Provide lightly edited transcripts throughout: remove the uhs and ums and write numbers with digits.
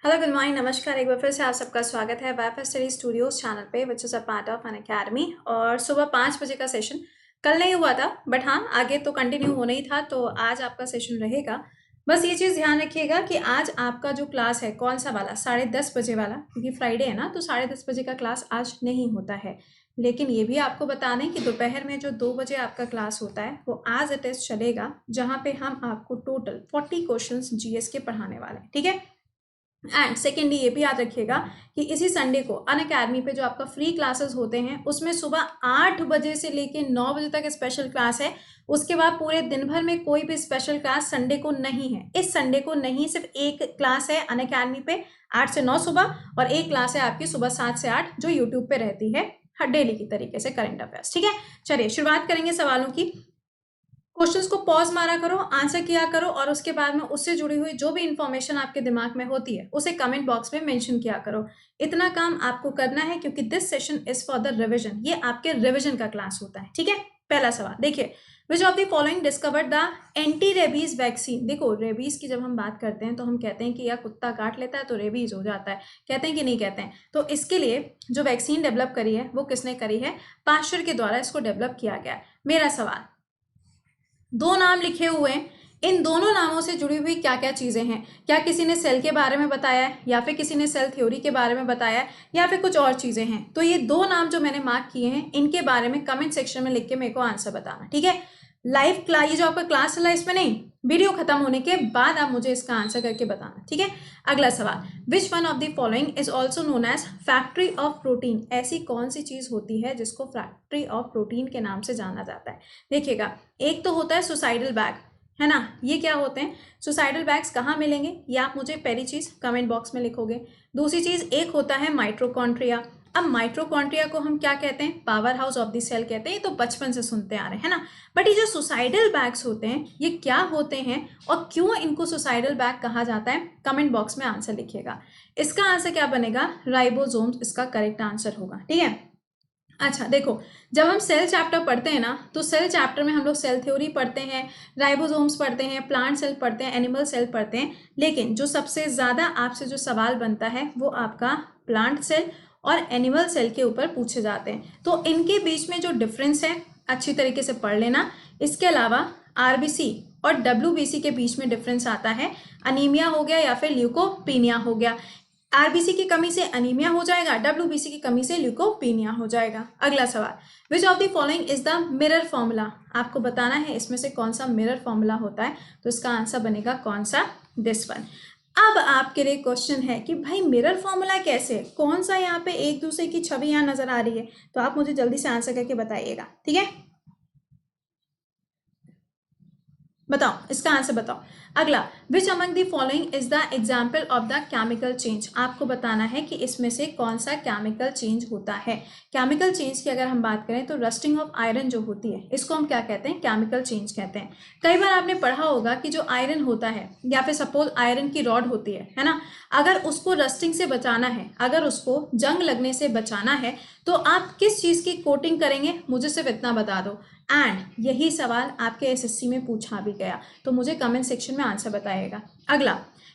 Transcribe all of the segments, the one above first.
Hello good morning नमस्कार। एक बार फिर से आप सबका स्वागत है वाईफाई स्टडी स्टूडियोज चैनल पे which is a part of an academy. और सुबह 5 बजे का सेशन कल नहीं हुआ था, बट हाँ आगे तो कंटिन्यू होना ही था, तो आज आपका सेशन रहेगा। बस ये चीज़ ध्यान रखिएगा कि आज आपका जो क्लास है कौन सा वाला 10:30 बजे वाला, क्योंकि फ्राइडे है ना, तो 10:30 बजे का क्लास आज नहीं होता है। लेकिन ये भी आपको बता दें कि दोपहर में जो 2 बजे आपका क्लास होता है वो आज टेस्ट चलेगा, जहाँ पे हम आपको टोटल 40 क्वेश्चन जीएस के पढ़ाने वाले हैं। ठीक है। एंड सेकेंडली ये भी याद रखिएगा कि इसी संडे को अन अकेडमी पे जो आपका फ्री क्लासेस होते हैं उसमें सुबह 8 बजे से लेके 9 बजे तक स्पेशल क्लास है। उसके बाद पूरे दिन भर में कोई भी स्पेशल क्लास संडे को नहीं है। इस संडे को नहीं, सिर्फ एक क्लास है अन अकेडमी पे 8 से 9 सुबह, और एक क्लास है आपकी सुबह 7 से 8 जो यूट्यूब पे रहती है हर डेली की तरीके से करंट अफेयर्स। ठीक है, चलिए शुरुआत करेंगे सवालों की। क्वेश्चंस को पॉज मारा करो, आंसर किया करो, और उसके बाद में उससे जुड़ी हुई जो भी इंफॉर्मेशन आपके दिमाग में होती है उसे कमेंट बॉक्स में मेंशन किया करो। इतना काम आपको करना है क्योंकि this session is for the revision. ये आपके रिवीजन का क्लास होता है। ठीक है, पहला सवाल देखिए, विच of the following discovered the anti rabies vaccine. देखो, रेबीज की जब हम बात करते हैं तो हम कहते हैं कि या कुत्ता काट लेता है तो रेबीज हो जाता है, कहते हैं कि नहीं कहते हैं। तो इसके लिए जो वैक्सीन डेवलप करी है वो किसने करी है? पाश्चर के द्वारा इसको डेवलप किया गया है। मेरा सवाल, दो नाम लिखे हुए हैं, इन दोनों नामों से जुड़ी हुई क्या क्या चीजें हैं? क्या किसी ने सेल के बारे में बताया है, या फिर किसी ने सेल थ्योरी के बारे में बताया है, या फिर कुछ और चीजें हैं? तो ये दो नाम जो मैंने मार्क किए हैं इनके बारे में कमेंट सेक्शन में लिख के मेरे को आंसर बताना। ठीक है, लाइव क्लास, ये जो आपका क्लास चला इसमें नहीं, वीडियो खत्म होने के बाद आप मुझे इसका आंसर करके बताना। ठीक है, अगला सवाल, which one of the following is also known as factory of protein. ऐसी कौन सी चीज होती है जिसको फैक्ट्री ऑफ प्रोटीन के नाम से जाना जाता है? देखिएगा, एक तो होता है सुसाइडल बैग, है ना। ये क्या होते हैं सुसाइडल बैग्स? कहाँ मिलेंगे ये आप मुझे पहली चीज कमेंट बॉक्स में लिखोगे। दूसरी चीज, एक होता है माइट्रोकॉन्ट्रिया। अब माइट्रोकॉन्ट्रिया को हम क्या कहते हैं? Power house of the cell कहते हैं। ये तो बचपन से सुनते आ रहे हैं ना। बट ये जो सुसाइडल बैग्स होते हैं ये क्या होते हैं और क्यों इनको सुसाइडल बैग कहा जाता है? कमेंट बॉक्स में आंसर लिखिएगा। इसका आंसर क्या बनेगा? राइबोसोम्स इसका करेक्ट आंसर होगा। ठीक है, अच्छा देखो, जब हम सेल चैप्टर पढ़ते हैं ना, तो सेल चैप्टर में हम लोग सेल थ्योरी पढ़ते हैं, राइबोसोम्स पढ़ते हैं, प्लांट सेल पढ़ते हैं, एनिमल सेल पढ़ते हैं। लेकिन जो सबसे ज़्यादा आपसे जो सवाल बनता है वो आपका प्लांट सेल और एनिमल सेल के ऊपर पूछे जाते हैं। तो इनके बीच में जो डिफरेंस है अच्छी तरीके से पढ़ लेना। इसके अलावा आरबीसी और डब्ल्यूबीसी के बीच में डिफरेंस आता है। अनीमिया हो गया या फिर ल्यूकोपीनिया हो गया। आरबीसी की कमी से अनीमिया हो जाएगा, डब्ल्यूबीसी की कमी से ल्यूकोपीनिया हो जाएगा। अगला सवाल, विच of the following is the mirror formula. आपको बताना है इसमें से कौन सा मिरर फॉर्मूला होता है। तो इसका आंसर बनेगा कौन सा? This one. अब आपके लिए क्वेश्चन है कि भाई मिरर फॉर्मूला कैसे, कौन सा यहाँ पे एक दूसरे की छवि यहाँ नजर आ रही है? तो आप मुझे जल्दी से आंसर करके बताइएगा। ठीक है, बताओ इसका आंसर बताओ। अगला, which among the following is the example of the chemical change. आपको बताना है कि इसमें से कौन सा केमिकल चेंज होता है। केमिकल चेंज की अगर हम बात करें तो रस्टिंग ऑफ आयरन जो होती है इसको हम क्या कहते हैं? केमिकल चेंज कहते हैं। कई बार आपने पढ़ा होगा कि जो आयरन होता है, या फिर सपोज आयरन की रॉड होती है ना, अगर उसको रस्टिंग से बचाना है, अगर उसको जंग लगने से बचाना है, तो आप किस चीज की कोटिंग करेंगे? मुझे सिर्फ इतना बता दो। एंड यही सवाल आपके एसएससी में पूछा भी गया, तो मुझे कमेंट सेक्शन में आंसर बताइएगा। अगला,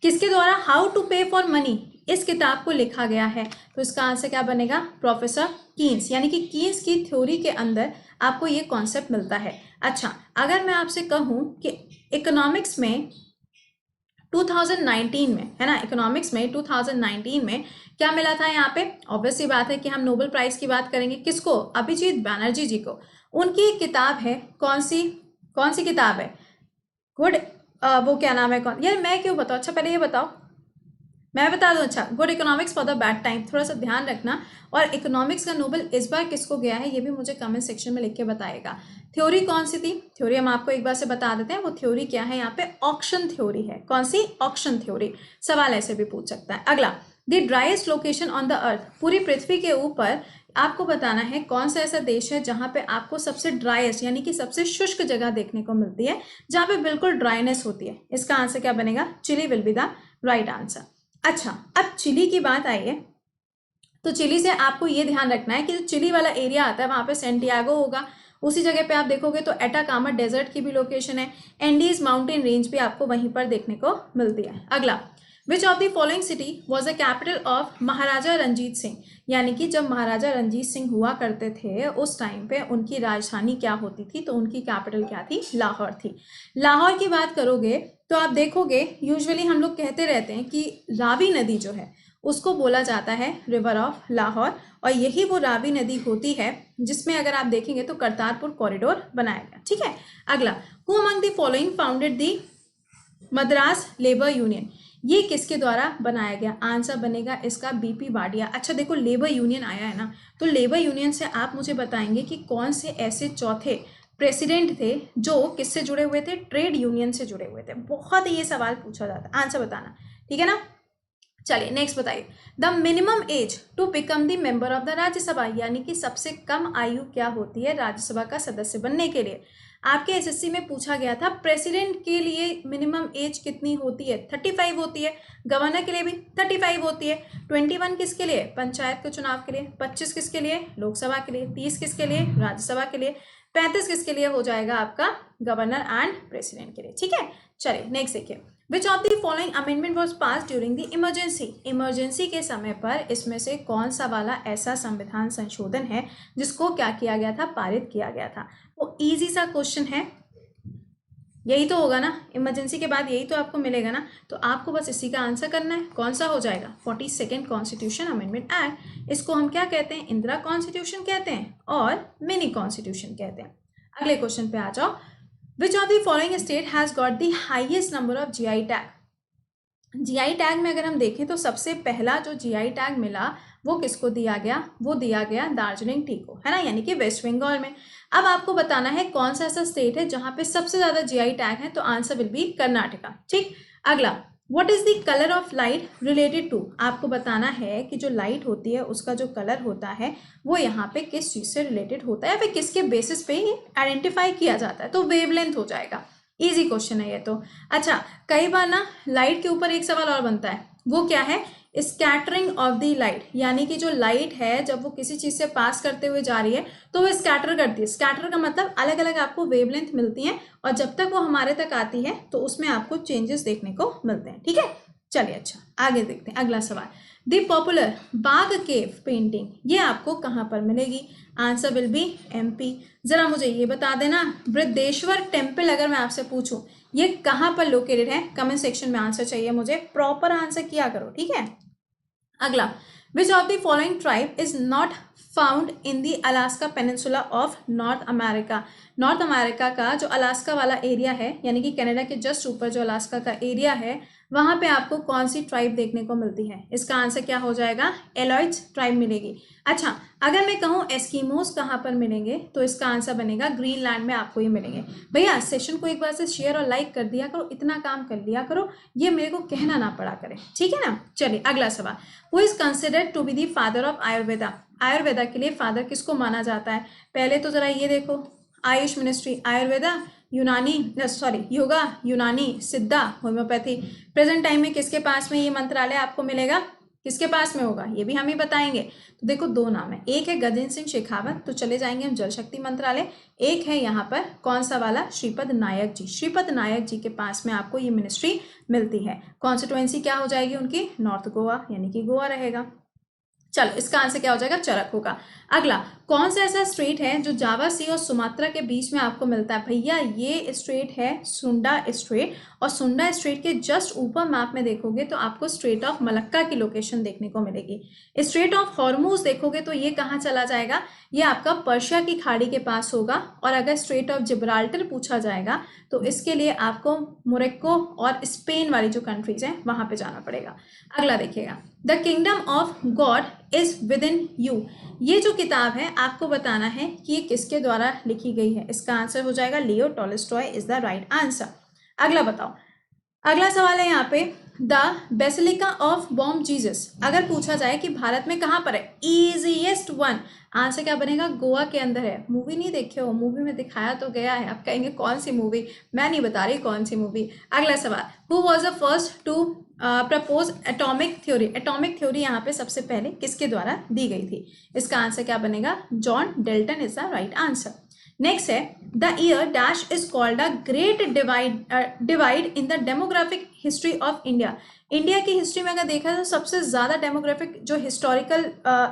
किसके द्वारा हाउ टू पे फॉर मनी इस किताब को लिखा गया है? तो इसका आंसर क्या बनेगा? प्रोफेसर कीन्स, यानी कि कीन्स की थ्योरी के अंदर आपको ये कॉन्सेप्ट मिलता है। अच्छा, अगर मैं आपसे कहूं कि इकोनॉमिक्स में 2019 में, है ना, इकोनॉमिक्स में 2019 में क्या मिला था यहाँ पे? ऑब्वियस सी बात है कि हम नोबेल प्राइज की बात करेंगे। किसको? अभिजीत बैनर्जी जी को। उनकी एक किताब है, कौन सी किताब है? गुड, वो क्या नाम है, कौन यार, मैं क्यों बताऊँ? अच्छा पहले ये बताओ, मैं बता दूं। अच्छा, good economics for the bad time, थोड़ा सा ध्यान रखना। और इकोनॉमिक्स का नोबेल इस बार किसको गया है ये भी मुझे कमेंट सेक्शन में लिख के बताएगा। थ्योरी कौन सी थी? थ्योरी हम आपको एक बार से बता देते हैं। वो थ्योरी क्या है? यहाँ पे ऑक्शन थ्योरी है। कौन सी? Auction theory. सवाल ऐसे भी पूछ सकता है। अगला, the driest location on the earth, पूरी पृथ्वी के ऊपर आपको बताना है कौन सा ऐसा देश है जहां पे आपको सबसे ड्राइएस्ट यानी कि सबसे शुष्क जगह देखने को मिलती है, जहां पे बिल्कुल ड्राइनेस होती है। इसका आंसर क्या बनेगा? Chile will be the right answer. अच्छा, अब चिली की बात आई है, तो चिली से आपको ये ध्यान रखना है कि जो चिली वाला एरिया आता है वहां पे सेंटियागो होगा। उसी जगह पे आप देखोगे तो एटाकामा डेजर्ट की भी लोकेशन है। एंडीज माउंटेन रेंज भी आपको वहीं पर देखने को मिलती है। अगला, which of the following city was the capital of Maharaja Ranjit Singh, यानी कि जब महाराजा रंजीत सिंह हुआ करते थे उस टाइम पे उनकी राजधानी क्या होती थी, तो उनकी कैपिटल क्या थी, लाहौर थी। लाहौर की बात करोगे तो आप देखोगे यूजुअली हम लोग कहते रहते हैं कि रावी नदी जो है उसको बोला जाता है रिवर ऑफ लाहौर, और यही वो रावी नदी होती है जिसमें अगर आप देखेंगे तो करतारपुर कॉरिडोर बनाया गया। ठीक है, अगला, who among the following founded the Madras labour union, ये किसके द्वारा बनाया गया, आंसर बनेगा इसका बीपी बाडिया। अच्छा देखो, लेबर यूनियन आया है ना, तो लेबर यूनियन से आप मुझे बताएंगे कि कौन से ऐसे चौथे प्रेसिडेंट थे जो किससे जुड़े हुए थे, ट्रेड यूनियन से जुड़े हुए थे। बहुत ही ये सवाल पूछा जाता है, आंसर बताना, ठीक है ना। चलिए नेक्स्ट बताइए, the minimum age to become the member of the Rajya Sabha, यानी कि सबसे कम आयु क्या होती है राज्यसभा का सदस्य बनने के लिए। आपके एसएससी में पूछा गया था प्रेसिडेंट के लिए मिनिमम एज कितनी होती है, 35 होती है, गवर्नर के लिए भी 35 होती है। 21 किसके लिए, पंचायत के चुनाव के लिए, 25 किसके लिए, लोकसभा के लिए, 30 किसके लिए, राज्यसभा के लिए, 35 किसके लिए हो जाएगा आपका, गवर्नर एंड प्रेसिडेंट के लिए। ठीक है, चलिए नेक्स्ट देखिए, विच of the following amendment was pass during the emergency, emergency के समय पर इसमें से कौन सा वाला ऐसा संविधान संशोधन है जिसको क्या किया गया था, पारित किया गया था। वो इजी सा क्वेश्चन है, यही तो होगा ना, इमरजेंसी के बाद यही तो आपको मिलेगा ना, तो आपको बस इसी का आंसर करना है। कौन सा हो जाएगा, 42nd कॉन्स्टिट्यूशन अमेंडमेंट एक्ट। इसको हम क्या कहते हैं, इंदिरा कॉन्स्टिट्यूशन कहते हैं और मिनी कॉन्स्टिट्यूशन कहते हैं। अगले क्वेश्चन पे आ जाओ, विच of the following state has got the highest number of GI tag. GI tag में अगर हम देखें तो सबसे पहला जो जीआई टैग मिला वो किसको दिया गया, वो दिया गया दार्जिलिंग टी को, है ना, यानी कि वेस्ट बंगाल में। अब आपको बताना है कौन सा ऐसा स्टेट है जहां पे सबसे ज्यादा जीआई टैग है, तो आंसर विल बी कर्नाटका। ठीक, अगला, what is the colour of light related to, आपको बताना है कि जो लाइट होती है उसका जो कलर होता है वो यहाँ पे किस चीज से रिलेटेड होता है, फिर किसके बेसिस पे ये आइडेंटिफाई किया जाता है, तो वेवलेंथ हो जाएगा। इजी क्वेश्चन है ये तो। अच्छा, कई बार ना लाइट के ऊपर एक सवाल और बनता है, वो क्या है, स्कैटरिंग ऑफ द लाइट, यानी कि जो लाइट है जब वो किसी चीज से पास करते हुए जा रही है तो वो स्कैटर करती है। स्कैटर का मतलब अलग अलग आपको वेवलेंथ मिलती है और जब तक वो हमारे तक आती है तो उसमें आपको चेंजेस देखने को मिलते हैं। ठीक है, चलिए अच्छा आगे देखते हैं अगला सवाल, the popular Bagh cave painting ये आपको कहाँ पर मिलेगी, आंसर विल बी एमपी। जरा मुझे ये बता देना, बृहदेश्वर टेम्पल अगर मैं आपसे पूछूं ये कहाँ पर लोकेटेड है, कमेंट सेक्शन में आंसर चाहिए मुझे, प्रॉपर आंसर किया करो। ठीक है, अगला, which of the following tribe is not found in the Alaska peninsula of north America. North America का जो अलास्का वाला एरिया है, यानी कि कनाडा के जस्ट ऊपर जो अलास्का का एरिया है, वहां पे आपको कौन सी ट्राइब देखने को मिलती है, इसका आंसर क्या हो जाएगा, एलॉइट्स ट्राइब मिलेगी। अच्छा, अगर मैं कहूँ एस्किमोस कहाँ पर मिलेंगे, तो इसका आंसर बनेगा ग्रीनलैंड में आपको ये मिलेंगे। भैया सेशन को एक बार से शेयर और लाइक कर दिया करो, इतना काम कर लिया करो, ये मेरे को कहना ना पड़ा करे, ठीक है ना। चलिए अगला सवाल, who is considered to be the father of Ayurveda. Ayurveda के लिए फादर किसको माना जाता है, पहले तो जरा ये देखो, आयुष मिनिस्ट्री, आयुर्वेदा, यूनानी योगा, यूनानी, सिद्धा, होम्योपैथी। प्रेजेंट टाइम में किसके पास में ये मंत्रालय आपको मिलेगा, किसके पास में होगा, ये भी हम ही बताएंगे। तो देखो दो नाम है, एक है गजेंद्र सिंह शेखावत, तो चले जाएंगे हम जल शक्ति मंत्रालय, एक है यहाँ पर कौन सा वाला, श्रीपद नायक जी। श्रीपद नायक जी के पास में आपको ये मिनिस्ट्री मिलती है। कॉन्स्टिट्यूएंसी क्या हो जाएगी उनकी, नॉर्थ गोवा, यानी कि गोवा रहेगा। चलो इसका आंसर क्या हो जाएगा, चरक होगा। अगला, कौन सा ऐसा स्ट्रेट है जो जावा सी और सुमात्रा के बीच में आपको मिलता है, भैया ये स्ट्रेट है सुंडा स्ट्रेट, और सुंडा स्ट्रेट के जस्ट ऊपर मैप में देखोगे तो आपको स्ट्रेट ऑफ मलक्का की लोकेशन देखने को मिलेगी। स्ट्रेट ऑफ हॉर्मूज देखोगे तो ये कहाँ चला जाएगा, ये आपका पर्शिया की खाड़ी के पास होगा। और अगर स्ट्रेट ऑफ जिब्राल्टर पूछा जाएगा तो इसके लिए आपको मोरक्को और स्पेन वाली जो कंट्रीज हैं वहां पे जाना पड़ेगा। अगला देखिएगा, the kingdom of God is with in you, ये जो किताब है आपको बताना है कि ये किसके द्वारा लिखी गई है, इसका आंसर हो जाएगा लियो Tolstoy is the right answer. अगला बताओ, अगला सवाल है यहाँ पे, the basilica of Bom Jesus अगर पूछा जाए कि भारत में कहाँ पर है, इजीएस्ट वन, आंसर क्या बनेगा, गोवा के अंदर है। मूवी नहीं देखे हो, मूवी में दिखाया तो गया है, आप कहेंगे कौन सी मूवी, मैं नहीं बता रही कौन सी मूवी। अगला सवाल, who was the first to propose atomic theory, atomic theory यहाँ पे सबसे पहले किसके द्वारा दी गई थी, इसका आंसर क्या बनेगा, John Dalton is the right answer. Next है the year dash is called a great divide in the demographic history of India. India की हिस्ट्री में अगर देखा तो सबसे ज्यादा डेमोग्राफिक जो हिस्टोरिकल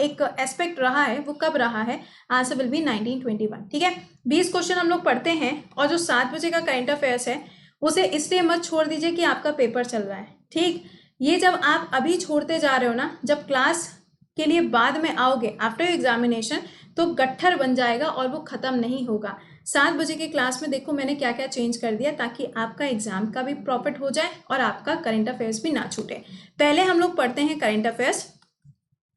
एक एस्पेक्ट रहा है वो कब रहा है? Answer will be 1921। ठीक है, 20 क्वेश्चन हम लोग पढ़ते हैं और जो 7 बजे का करंट अफेयर्स है उसे इसलिए मत छोड़ दीजिए कि आपका पेपर चल रहा है। ठीक, ये जब आप अभी छोड़ते जा रहे हो ना, जब क्लास के लिए बाद में आओगे आफ्टर एग्जामिनेशन तो गट्ठर बन जाएगा और वो खत्म नहीं होगा। 7 बजे की क्लास में देखो मैंने क्या क्या चेंज कर दिया ताकि आपका एग्जाम का भी प्रॉफिट हो जाए और आपका करंट अफेयर्स भी ना छूटे। पहले हम लोग पढ़ते हैं करंट अफेयर्स,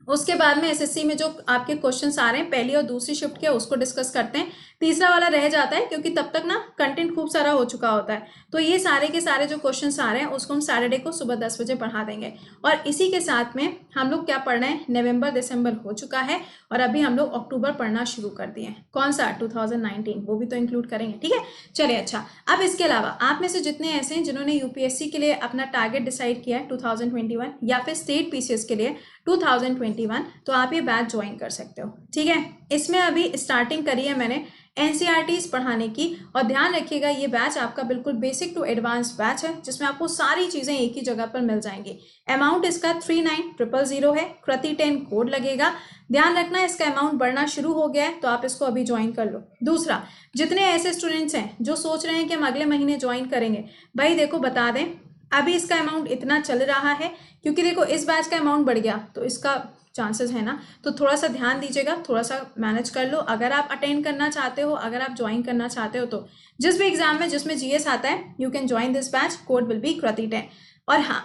उसके बाद में एसएससी में जो आपके क्वेश्चंस आ रहे हैं पहली और दूसरी शिफ्ट के उसको डिस्कस करते हैं। तीसरा वाला रह जाता है क्योंकि तब तक ना कंटेंट खूब सारा हो चुका होता है। तो ये सारे के सारे जो क्वेश्चंस आ रहे हैं उसको हम सैटरडे को सुबह 10 बजे पढ़ा देंगे। और इसी के साथ में हम लोग क्या पढ़ना है, नवंबर दिसंबर हो चुका है और अभी हम लोग अक्टूबर पढ़ना शुरू कर दिए हैं। कौन सा? 2019, वो भी तो इंक्लूड करेंगे। ठीक है, चलिए अच्छा, अब इसके अलावा आप में से जितने ऐसे हैं जिन्होंने यूपीएससी के लिए अपना टारगेट डिसाइड किया है 2021 या फिर स्टेट पीसीएस के लिए 2021, तो आप ये बैच ज्वाइन कर सकते हो। ठीक है, इसमें अभी स्टार्टिंग करी है मैंने एनसीईआरटीज पढ़ाने की, और ध्यान रखिएगा ये बैच आपका बिल्कुल बेसिक टू एडवांस बैच है जिसमें आपको सारी चीजें एक ही जगह पर मिल जाएंगी। अमाउंट इसका 39,000 है, कृति 10 कोड लगेगा। ध्यान रखना इसका अमाउंट बढ़ना शुरू हो गया है तो आप इसको अभी ज्वाइन कर लो। दूसरा, जितने ऐसे स्टूडेंट्स हैं जो सोच रहे हैं कि हम अगले महीने ज्वाइन करेंगे, भाई देखो बता दें अभी इसका अमाउंट इतना चल रहा है क्योंकि देखो इस बैच का अमाउंट बढ़ गया तो इसका चांसेस है ना, तो थोड़ा सा ध्यान दीजिएगा, थोड़ा सा मैनेज कर लो। अगर आप अटेंड करना चाहते हो, अगर आप ज्वाइन करना चाहते हो तो जिस भी एग्जाम में जिसमें जीएस आता है you can join this batch, code will be Kriti 10। और हाँ,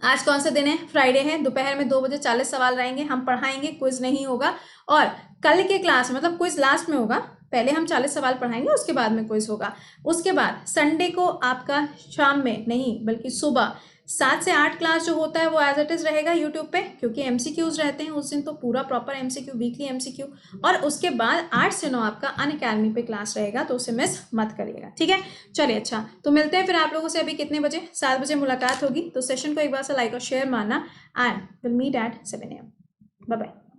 आज कौन सा दिन है? फ्राइडे है, दोपहर में 2 बजे 40 सवाल रहेंगे, हम पढ़ाएंगे, क्विज नहीं होगा। और कल के क्लास मतलब क्विज लास्ट में होगा, पहले हम 40 सवाल पढ़ाएंगे उसके बाद में क्विज होगा। उसके बाद संडे को आपका शाम में नहीं बल्कि सुबह 7 से 8 क्लास जो होता है वो एज इट इज रहेगा यूट्यूब पे, क्योंकि एमसीक्यूज रहते हैं उस दिन, तो पूरा प्रॉपर एमसीक्यू, वीकली एमसीक्यू। और उसके बाद 8 से 9 आपका अनअकैडमी पे क्लास रहेगा, तो उसे मिस मत करिएगा। ठीक है, चलिए अच्छा, तो मिलते हैं फिर आप लोगों से अभी कितने बजे? 7 बजे मुलाकात होगी। तो सेशन को एक बार से लाइक और शेयर मारना, and will meet at 7 AM। Bye bye.